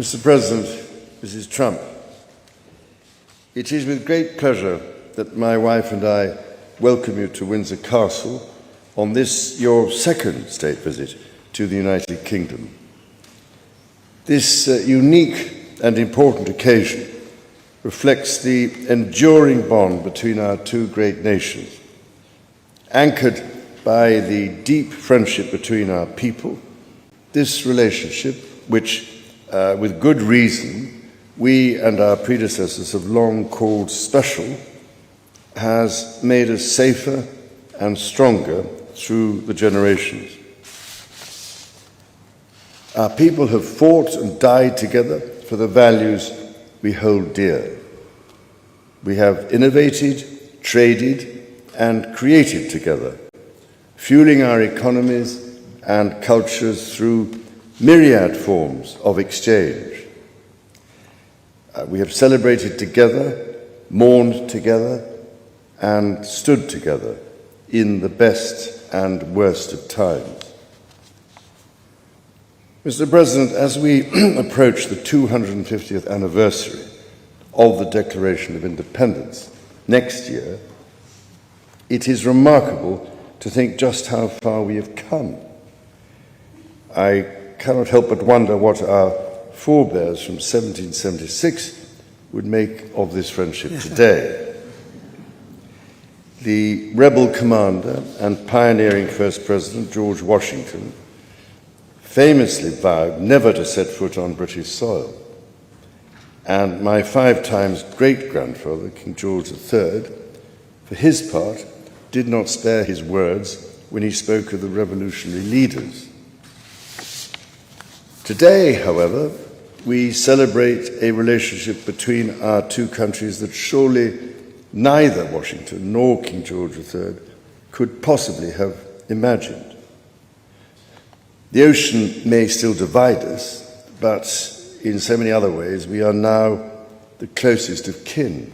Mr. President, Mrs. Trump, it is with great pleasure that my wife and I welcome you to Windsor Castle on this, your second state visit to the United Kingdom. This unique and important occasion reflects the enduring bond between our two great nations, anchored by the deep friendship between our people. This relationship, which, with good reason, we and our predecessors have long called special, has made us safer and stronger through the generations. Our people have fought and died together for the values we hold dear. We have innovated, traded, and created together, fueling our economies and cultures through myriad forms of exchange. We have celebrated together, mourned together, and stood together in the best and worst of times. Mr. President, as we approach the 250th anniversary of the Declaration of Independence next year, it is remarkable to think just how far we have come. I cannot help but wonder what our forebears from 1776 would make of this friendship today. The rebel commander and pioneering First President George Washington famously vowed never to set foot on British soil. And my 5 times great-grandfather, King George III, for his part, did not spare his words when he spoke of the revolutionary leaders. Today, however, we celebrate a relationship between our two countries that surely neither Washington nor King George III could possibly have imagined. The ocean may still divide us, but in so many other ways, we are now the closest of kin.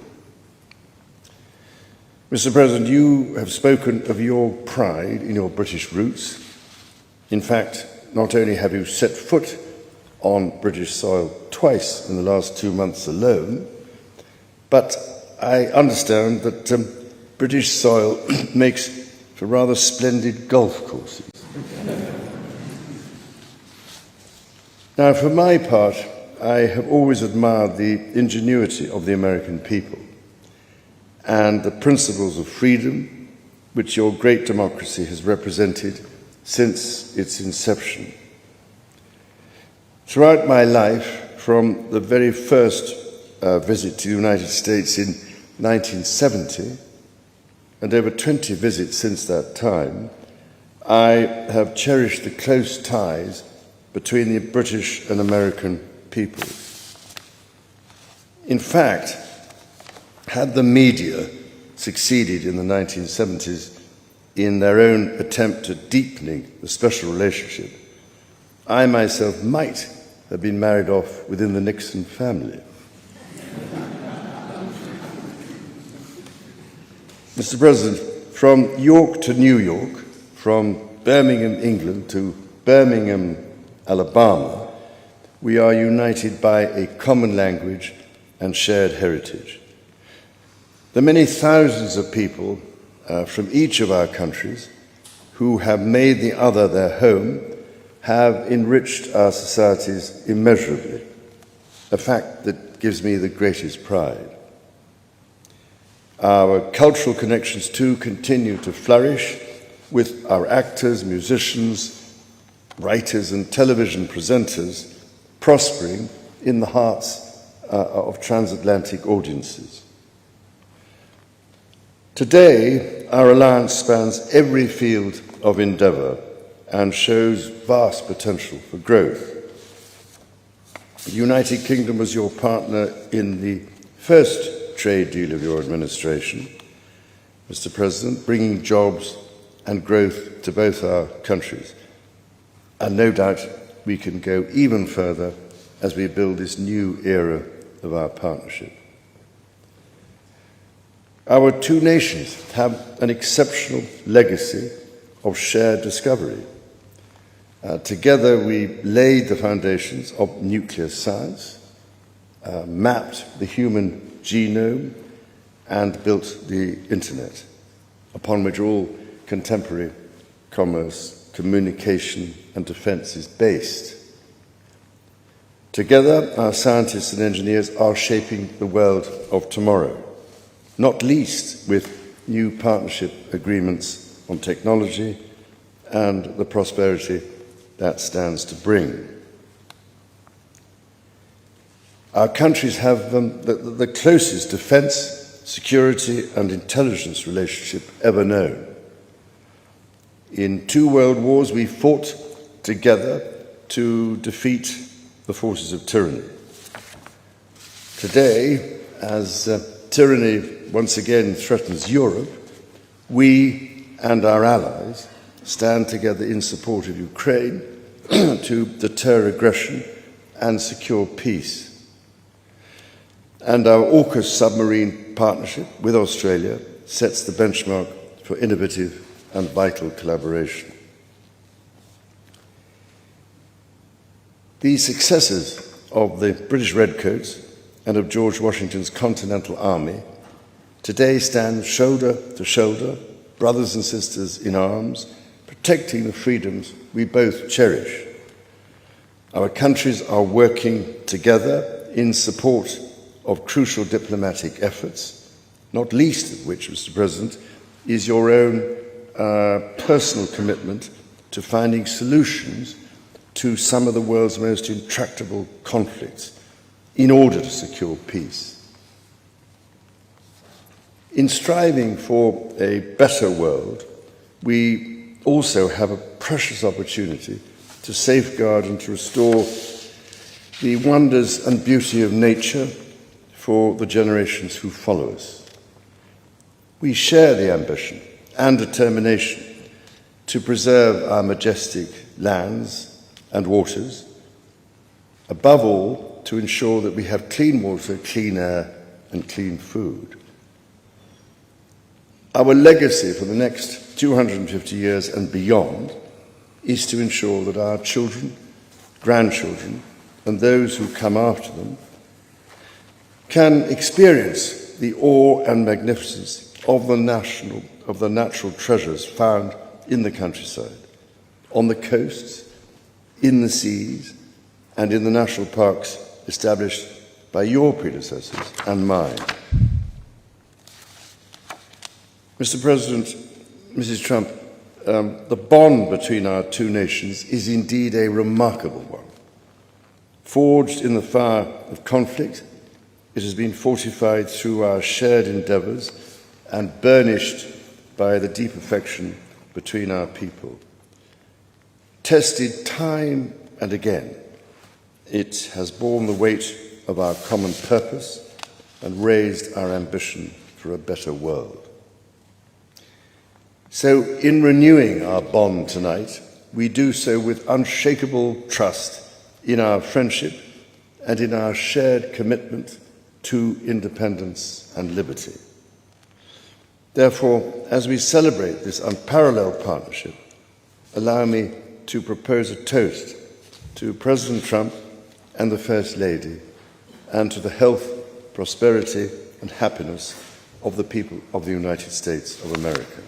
Mr. President, you have spoken of your pride in your British roots. In fact, not only have you set foot on British soil twice in the last 2 months alone, but I understand that British soil makes for rather splendid golf courses. Now, for my part, I have always admired the ingenuity of the American people and the principles of freedom which your great democracy has represented since its inception. Throughout my life, from the very first visit to the United States in 1970, and over 20 visits since that time, I have cherished the close ties between the British and American peoples. In fact, had the media succeeded in the 1970s in their own attempt at deepening the special relationship, I myself might have been married off within the Nixon family. Mr. President, from York to New York, from Birmingham, England to Birmingham, Alabama, we are united by a common language and shared heritage. The many thousands of people from each of our countries who have made the other their home have enriched our societies immeasurably, a fact that gives me the greatest pride. Our cultural connections too continue to flourish, with our actors, musicians, writers and television presenters prospering in the hearts of transatlantic audiences. Today, our alliance spans every field of endeavour and shows vast potential for growth. The United Kingdom was your partner in the first trade deal of your administration, Mr. President, bringing jobs and growth to both our countries. And no doubt we can go even further as we build this new era of our partnership. Our two nations have an exceptional legacy of shared discovery. Together, we laid the foundations of nuclear science, mapped the human genome, and built the internet, upon which all contemporary commerce, communication, and defense is based. Together, our scientists and engineers are shaping the world of tomorrow, not least with new partnership agreements on technology and the prosperity that stands to bring. Our countries have the closest defense, security, and intelligence relationship ever known. In 2 world wars, we fought together to defeat the forces of tyranny. Today, as tyranny once again threatens Europe, we and our allies stand together in support of Ukraine to deter aggression and secure peace. And our AUKUS submarine partnership with Australia sets the benchmark for innovative and vital collaboration. The successes of the British Redcoats and of George Washington's Continental Army today stand shoulder to shoulder, brothers and sisters in arms, protecting the freedoms we both cherish. Our countries are working together in support of crucial diplomatic efforts, not least of which, Mr. President, is your own personal commitment to finding solutions to some of the world's most intractable conflicts in order to secure peace. In striving for a better world, we also have a precious opportunity to safeguard and to restore the wonders and beauty of nature for the generations who follow us. We share the ambition and determination to preserve our majestic lands and waters, above all, to ensure that we have clean water, clean air, and clean food. Our legacy for the next 250 years and beyond is to ensure that our children, grandchildren, and those who come after them can experience the awe and magnificence of the natural treasures found in the countryside, on the coasts, in the seas, and in the national parks established by your predecessors and mine. Mr. President, Mrs. Trump, the bond between our two nations is indeed a remarkable one. Forged in the fire of conflict, it has been fortified through our shared endeavours and burnished by the deep affection between our people. Tested time and again, it has borne the weight of our common purpose and raised our ambition for a better world. So, in renewing our bond tonight, we do so with unshakable trust in our friendship and in our shared commitment to independence and liberty. Therefore, as we celebrate this unparalleled partnership, allow me to propose a toast to President Trump and the First Lady, and to the health, prosperity, and happiness of the people of the United States of America.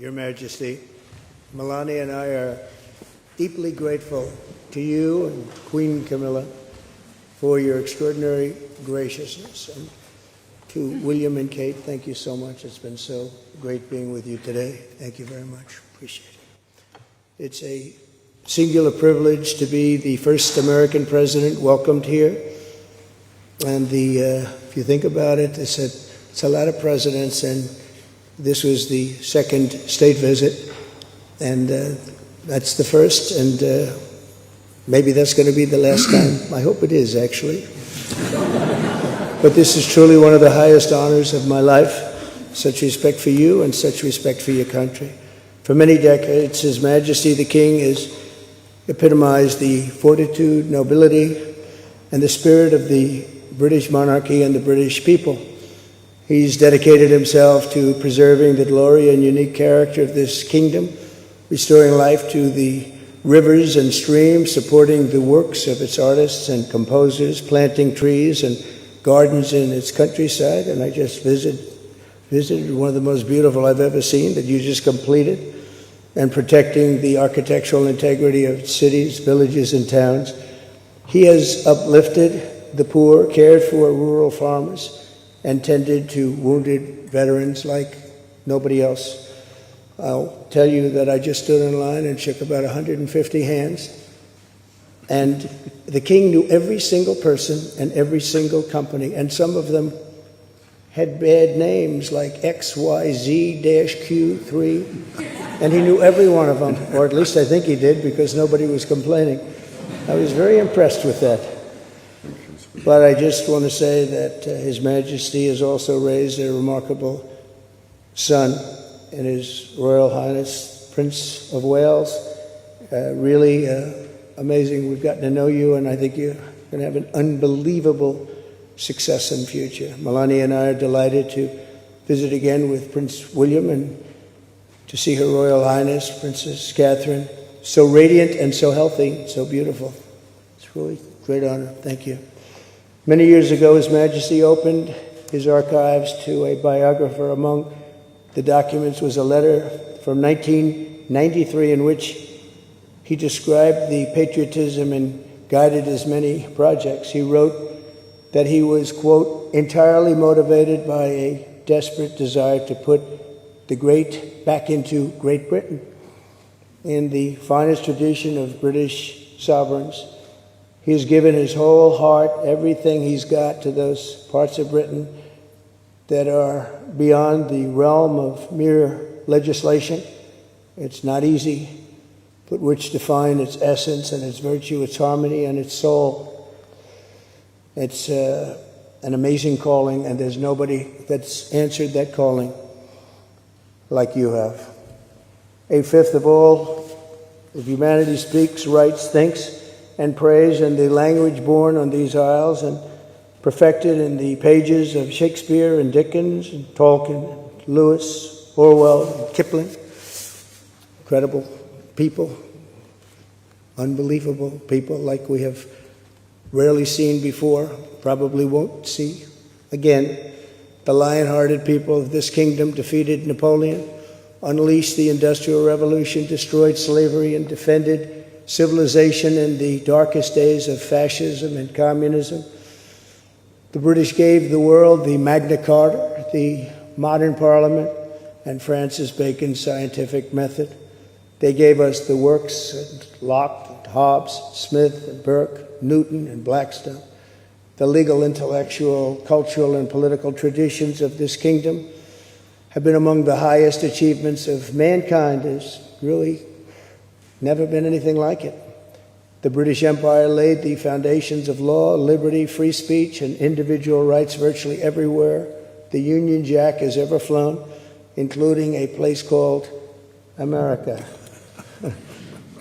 Your Majesty, Melania and I are deeply grateful to you and Queen Camilla for your extraordinary graciousness. And to William and Kate, thank you so much. It's been so great being with you today. Thank you very much. Appreciate it. It's a singular privilege to be the first American president welcomed here. And if you think about it, it's a lot of presidents, and this was the second state visit, and that's the first, and maybe that's going to be the last time. I hope it is, actually. But this is truly one of the highest honors of my life. Such respect for you and such respect for your country. For many decades, His Majesty the King has epitomized the fortitude, nobility, and the spirit of the British monarchy and the British people. He's dedicated himself to preserving the glory and unique character of this kingdom, restoring life to the rivers and streams, supporting the works of its artists and composers, planting trees and gardens in its countryside. And I just visited one of the most beautiful I've ever seen that you just completed, and protecting the architectural integrity of cities, villages, and towns. He has uplifted the poor, cared for rural farmers, and tended to wounded veterans like nobody else. I'll tell you that I just stood in line and shook about 150 hands, and the king knew every single person and every single company, and some of them had bad names like XYZ-Q3, and he knew every one of them, or at least I think he did, because nobody was complaining. I was very impressed with that. But I just want to say that His Majesty has also raised a remarkable son in His Royal Highness, Prince of Wales. Really amazing. We've gotten to know you, and I think you're going to have an unbelievable success in the future. Melania and I are delighted to visit again with Prince William and to see Her Royal Highness, Princess Catherine, so radiant and so healthy, so beautiful. It's really a great honor. Thank you. Many years ago, His Majesty opened his archives to a biographer. Among the documents was a letter from 1993 in which he described the patriotism and guided his many projects. He wrote that he was, quote, entirely motivated by a desperate desire to put the great back into Great Britain. In the finest tradition of British sovereigns, he has given his whole heart, everything he's got, to those parts of Britain that are beyond the realm of mere legislation. It's not easy, but which define its essence and its virtue, its harmony and its soul. It's an amazing calling, and there's nobody that's answered that calling like you have. A fifth of all of humanity speaks, writes, thinks, and prays in the language born on these isles and perfected in the pages of Shakespeare and Dickens and Tolkien, Lewis, Orwell, and Kipling. Incredible people, unbelievable people like we have rarely seen before, probably won't see again. The lion-hearted people of this kingdom defeated Napoleon, unleashed the Industrial Revolution, destroyed slavery, and defended civilization in the darkest days of fascism and communism. The British gave the world the Magna Carta, the modern parliament, and Francis Bacon's scientific method. They gave us the works of Locke, and Hobbes, Smith, and Burke, Newton, and Blackstone. The legal, intellectual, cultural, and political traditions of this kingdom have been among the highest achievements of mankind. There's really never been anything like it. The British Empire laid the foundations of law, liberty, free speech, and individual rights virtually everywhere the Union Jack has ever flown, including a place called America.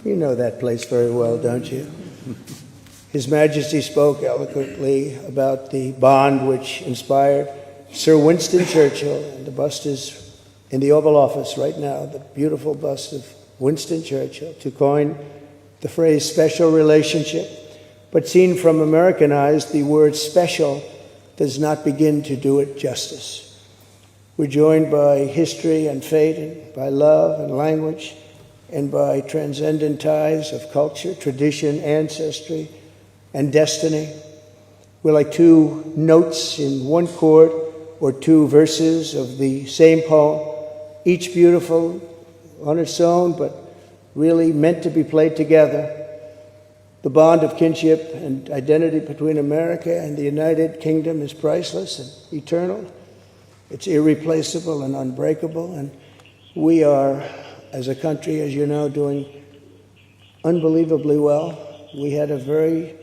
You know that place very well, don't you? His Majesty spoke eloquently about the bond which inspired Sir Winston Churchill, and the bust is in the Oval Office right now, the beautiful bust of Winston Churchill, to coin the phrase special relationship. But seen from American eyes, the word special does not begin to do it justice. We're joined by history and fate, and by love and language, and by transcendent ties of culture, tradition, ancestry, and destiny. We're like two notes in one chord, or two verses of the same poem, each beautiful on its own, but really meant to be played together. The bond of kinship and identity between America and the United Kingdom is priceless and eternal. It's irreplaceable and unbreakable, and we are, as a country, as you know, doing unbelievably well. We had a very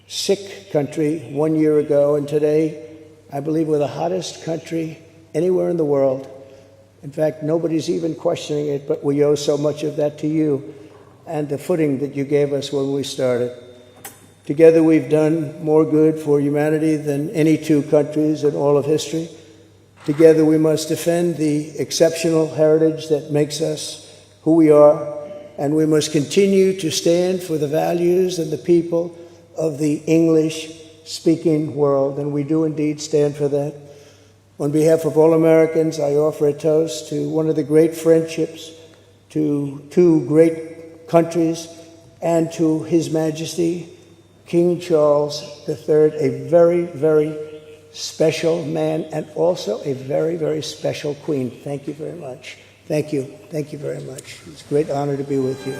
sick country 1 year ago, and today, I believe we're the hottest country anywhere in the world. In fact, nobody's even questioning it, but we owe so much of that to you and the footing that you gave us when we started. Together, we've done more good for humanity than any two countries in all of history. Together, we must defend the exceptional heritage that makes us who we are, and we must continue to stand for the values and the people of the English-speaking world, and we do indeed stand for that. On behalf of all Americans, I offer a toast to one of the great friendships, to two great countries, and to His Majesty, King Charles III, a very, very special man, and also a very, very special queen. Thank you very much. Thank you. Thank you very much. It's a great honor to be with you.